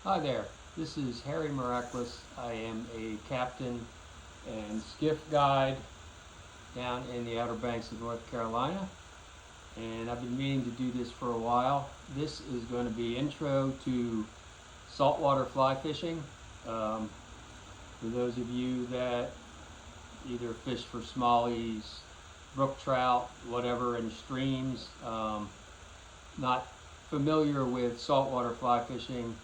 Hi there, this is Harry Meraklis. I am a captain and skiff guide down in the Outer Banks of North Carolina, and I've been meaning to do this for a while. This is going to be intro to saltwater fly fishing. For those of you that either fish for smallies, brook trout, whatever in streams, not familiar with saltwater fly fishing,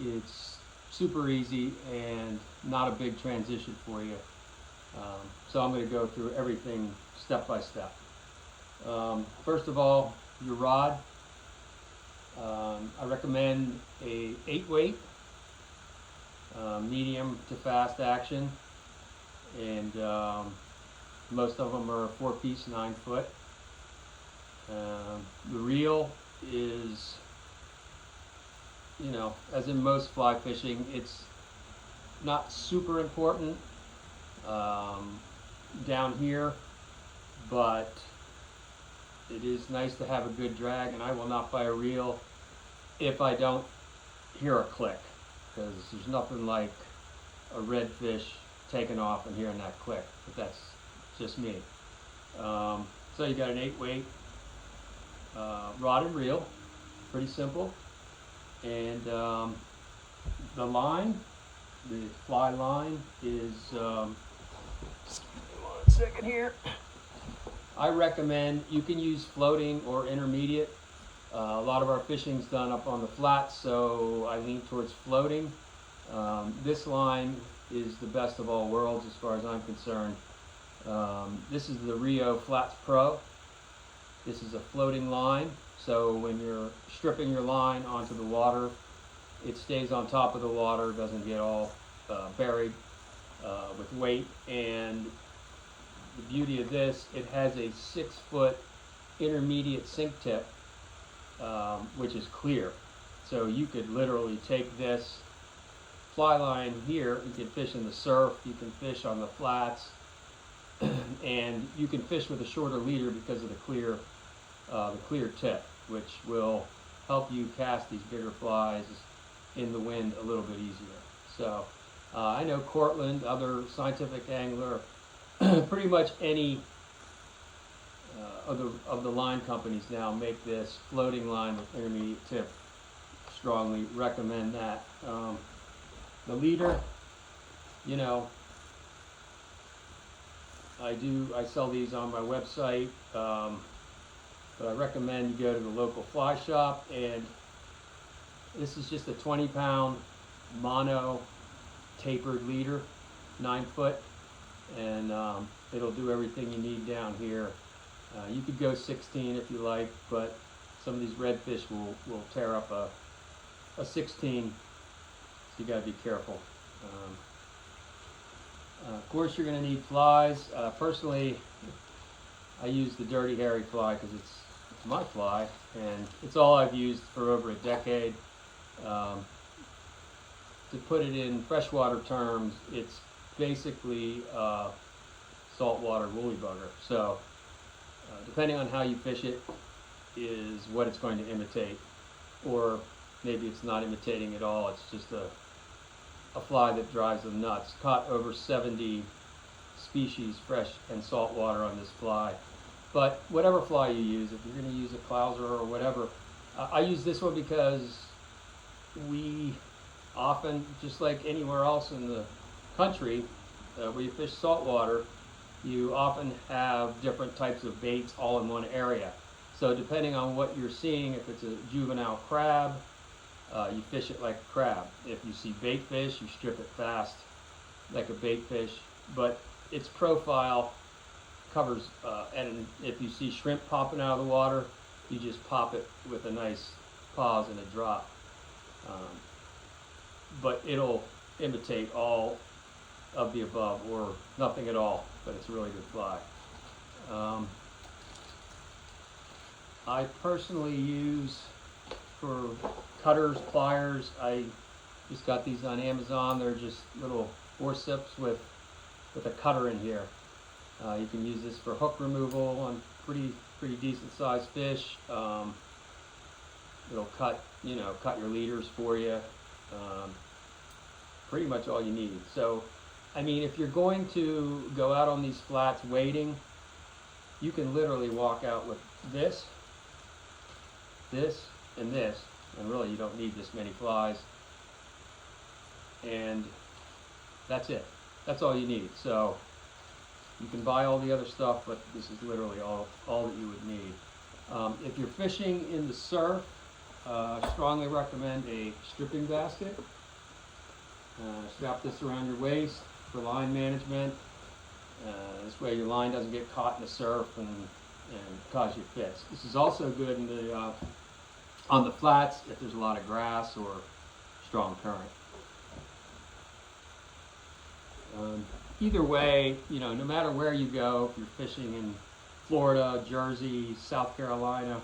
it's super easy and not a big transition for you. So I'm going to go through everything step by step. First of all, your rod. I recommend a 8-weight, medium to fast action, and most of them are a 4-piece 9-foot. The reel is, as in most fly fishing, it's not super important down here, but it is nice to have a good drag, and I will not buy a reel if I don't hear a click, because there's nothing like a redfish taking off and hearing that click, but that's just me. So you got an 8-weight rod and reel, pretty simple. And the line, the fly line is, one second here. I recommend, you can use floating or intermediate. A lot of our fishing's done up on the flats, so I lean towards floating. This line is the best of all worlds as far as I'm concerned. This is the Rio Flats Pro. This is a floating line, so when you're stripping your line onto the water, it stays on top of the water, doesn't get all buried with weight. And the beauty of this, it has a 6-foot intermediate sink tip, which is clear. So you could literally take this fly line here, you can fish in the surf, you can fish on the flats, and you can fish with a shorter leader because of the clear tip, which will help you cast these bigger flies in the wind a little bit easier. So I know Cortland, other scientific angler, pretty much any of the line companies now make this floating line with intermediate tip. Strongly recommend that. The leader, I sell these on my website, but I recommend you go to the local fly shop, and this is just a 20-pound mono tapered leader, 9-foot, and it'll do everything you need down here. You could go 16 if you like, but some of these redfish will tear up a 16, so you got to be careful. Of course, you're going to need flies. Personally, I use the Dirty Harry fly because it's my fly, and it's all I've used for over a decade. To put it in freshwater terms, it's basically saltwater woolly bugger. So depending on how you fish it is what it's going to imitate, or maybe it's not imitating at all. It's just a fly that drives them nuts. Caught over 70 species, fresh and saltwater, on this fly. But whatever fly you use, if you're going to use a clouser or whatever, I use this one because we often, just like anywhere else in the country where you fish saltwater, you often have different types of baits all in one area. So depending on what you're seeing, if it's a juvenile crab, you fish it like a crab. If you see bait fish, you strip it fast like a bait fish. But its profile covers, and if you see shrimp popping out of the water, you just pop it with a nice pause and a drop. But it'll imitate all of the above or nothing at all, but it's a really good fly. I personally use, for cutters, pliers, I just got these on Amazon. They're just little forceps with a cutter in here. You can use this for hook removal on pretty decent sized fish. It'll cut your leaders for you. Pretty much all you need. So, I mean, if you're going to go out on these flats wading, you can literally walk out with this, and this, and really you don't need this many flies, and that's it. That's all you need. So you can buy all the other stuff, but this is literally all that you would need. If you're fishing in the surf, I strongly recommend a stripping basket. Strap this around your waist for line management. This way your line doesn't get caught in the surf and cause you fits. This is also good in the on the flats if there's a lot of grass or strong current. Either way, you know, no matter where you go, if you're fishing in Florida, Jersey, South Carolina,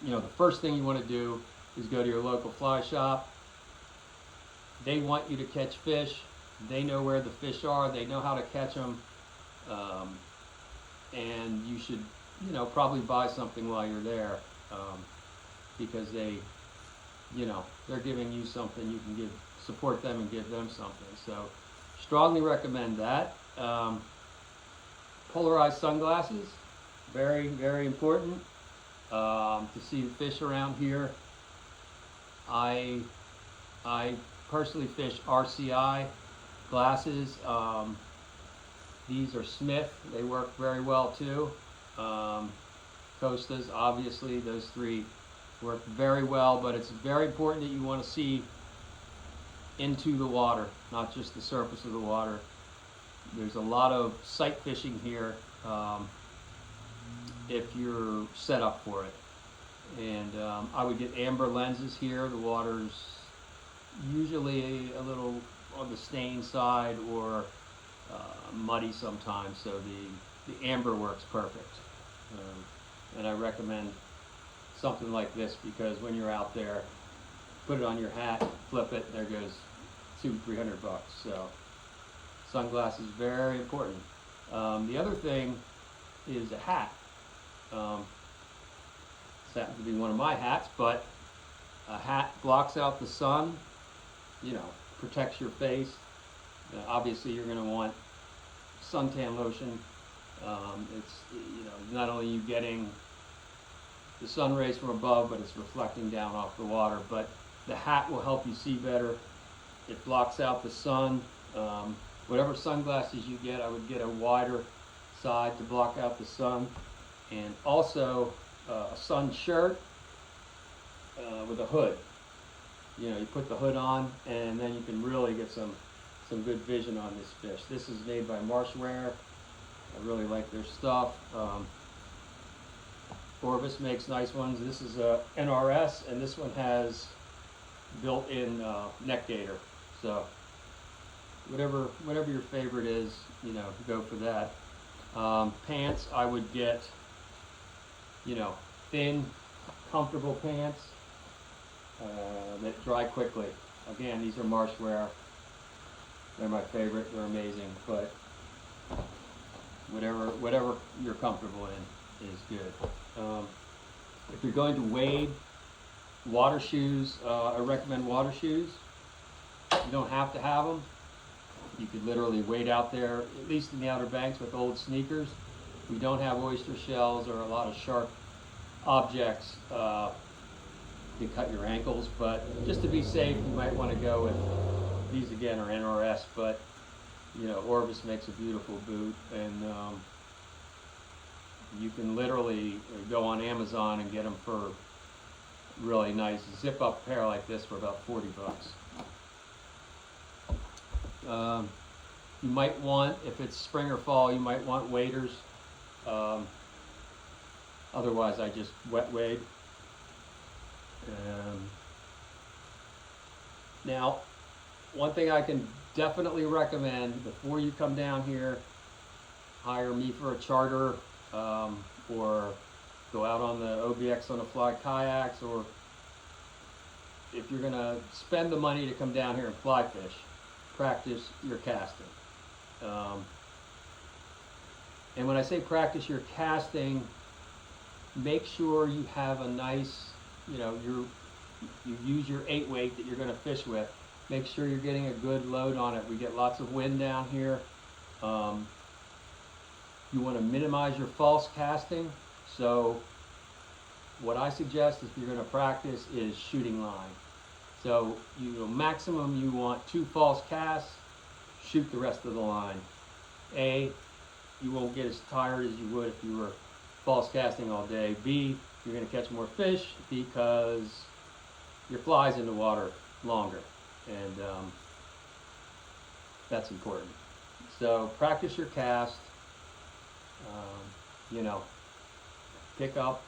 you know, the first thing you want to do is go to your local fly shop. They want you to catch fish. They know where the fish are. They know how to catch them. And you should, you know, probably buy something while you're there, because they, you know, they're giving you something. You can support them and give them something. So strongly recommend that. Polarized sunglasses, very, very important to see the fish around here. I personally fish RCI glasses. These are Smith. They work very well too. Costas, obviously, those three work very well, but it's very important that you want to see into the water, not just the surface of the water. There's a lot of sight fishing here if you're set up for it. And I would get amber lenses here. The water's usually a little on the stain side or muddy sometimes, so the amber works perfect. And I recommend something like this because when you're out there, put it on your hat, flip it, there goes $200-300. So sunglasses, very important. The other thing is a hat. This happens to be one of my hats, but a hat blocks out the sun, you know, protects your face. Obviously you're going to want suntan lotion. It's, you know, not only you getting the sun rays from above, but it's reflecting down off the water. But the hat will help you see better. It blocks out the sun. Whatever sunglasses you get, I would get a wider side to block out the sun, and also a sun shirt with a hood. You know, you put the hood on, and then you can really get some good vision on this fish. This is made by Marshware. I really like their stuff. Orvis makes nice ones. This is a NRS, and this one has built-in neck gaiter. So whatever your favorite is, you know, go for that. Pants, I would get, you know, thin, comfortable pants that dry quickly. Again, these are Marshware. They're my favorite. They're amazing. But whatever you're comfortable in is good. If you're going to wade, water shoes, I recommend water shoes. You don't have to have them. You could literally wade out there, at least in the Outer Banks, with old sneakers. We don't have oyster shells or a lot of sharp objects to cut your ankles, but just to be safe, you might want to go with, these again are NRS, but you know, Orvis makes a beautiful boot, and you can literally go on Amazon and get them for really nice zip-up pair like this for about $40. You might want, if it's spring or fall, you might want waders. Otherwise, I just wet wade. Now, one thing I can definitely recommend before you come down here, hire me for a charter, or go out on the OBX on the fly kayaks, or if you're gonna spend the money to come down here and fly fish, practice your casting. And when I say practice your casting, make sure you have a nice, you know, you use your 8 weight that you're going to fish with. Make sure you're getting a good load on it. We get lots of wind down here. You want to minimize your false casting. So what I suggest if you're going to practice is shooting line. So maximum you want 2 false casts, shoot the rest of the line. You won't get as tired as you would if you were false casting all day. B, you're going to catch more fish because your fly's in the water longer, and that's important. So practice your cast. Pick up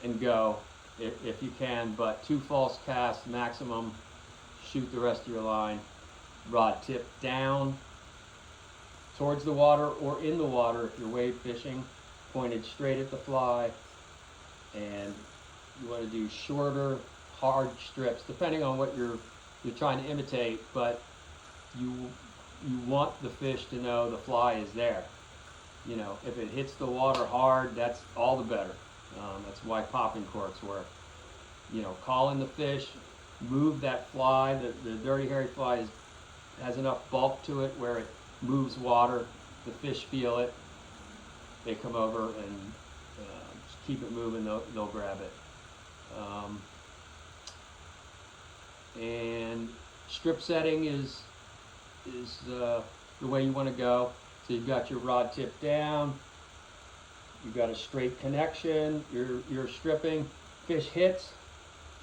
and go if you can, but 2 false casts maximum. Shoot the rest of your line. Rod tip down towards the water or in the water if you're wade fishing, pointed straight at the fly. And you want to do shorter, hard strips, depending on what you're trying to imitate, but you want the fish to know the fly is there. If it hits the water hard, that's all the better. That's why popping corks work. Call in the fish, move that fly. The dirty hairy fly has enough bulk to it where it moves water. The fish feel it. They come over and just keep it moving. They'll grab it. And strip setting is the way you want to go. So you've got your rod tip down, you've got a straight connection, you're stripping, fish hits,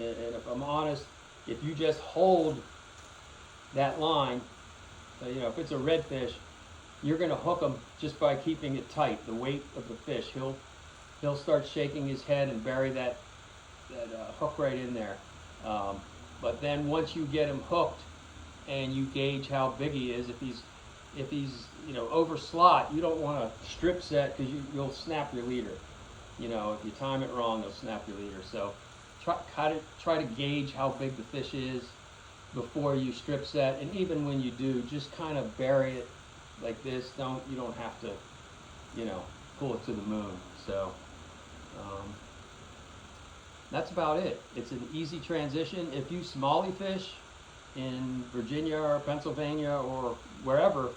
and if I'm honest, if you just hold that line, if it's a redfish, you're going to hook him just by keeping it tight, the weight of the fish. He'll start shaking his head and bury that hook right in there. But then once you get him hooked and you gauge how big he is, if he's over slot, you don't want to strip set because you'll snap your leader. If you time it wrong, you'll snap your leader. So try to gauge how big the fish is before you strip set, and even when you do, just kind of bury it like this. You don't have to pull it to the moon. So that's about it. It's an easy transition. If you smallie fish in Virginia or Pennsylvania or wherever,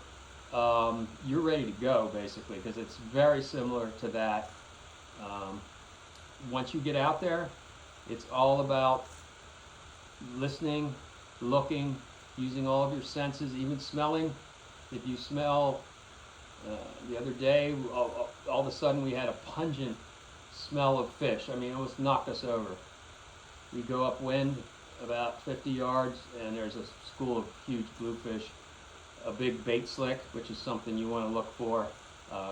you're ready to go basically, because it's very similar to that. Once you get out there, it's all about listening, looking, using all of your senses, even smelling. If you smell, the other day, all of a sudden we had a pungent smell of fish. I mean, it almost knocked us over. We go upwind about 50 yards and there's a school of huge bluefish, a big bait slick, which is something you want to look for,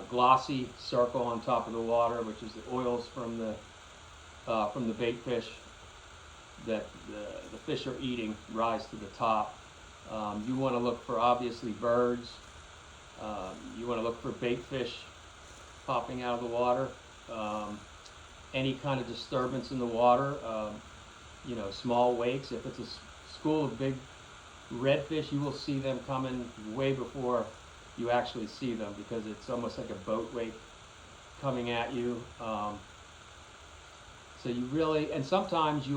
glossy circle on top of the water, which is the oils from the bait fish that the fish are eating rise to the top. You want to look for obviously birds. You want to look for bait fish popping out of the water. Any kind of disturbance in the water, small wakes. If it's a school of big redfish, you will see them coming way before you actually see them, because it's almost like a boat wake coming at you. So you really, and sometimes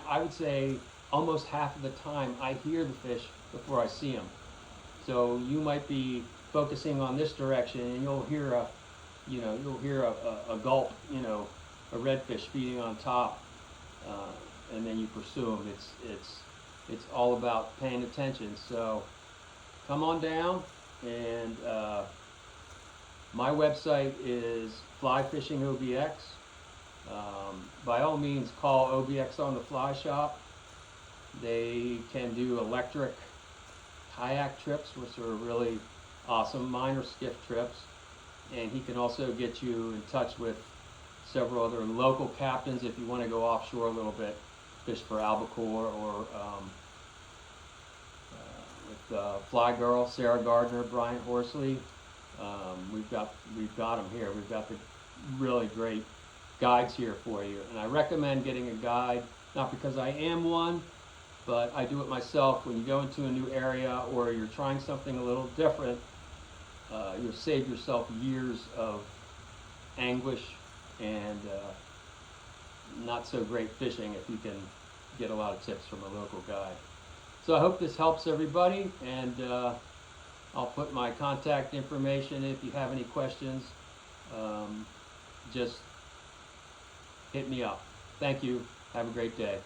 I would say almost half of the time I hear the fish before I see them. So you might be focusing on this direction and you'll hear a gulp, a redfish feeding on top, and then you pursue them. It's all about paying attention. So come on down, and my website is Fly Fishing OBX. By all means, call OBX on the Fly Shop. They can do electric kayak trips, which are really awesome, minor skiff trips. And he can also get you in touch with several other local captains if you want to go offshore a little bit, fish for albacore, or with Fly Girl, Sarah Gardner, Brian Horsley. We've got them here. We've got the really great guides here for you, and I recommend getting a guide, not because I am one, but I do it myself. When you go into a new area or you're trying something a little different, you'll save yourself years of anguish and not so great fishing if you can get a lot of tips from a local guide. So I hope this helps everybody, and I'll put my contact information. If you have any questions, just hit me up. Thank you. Have a great day.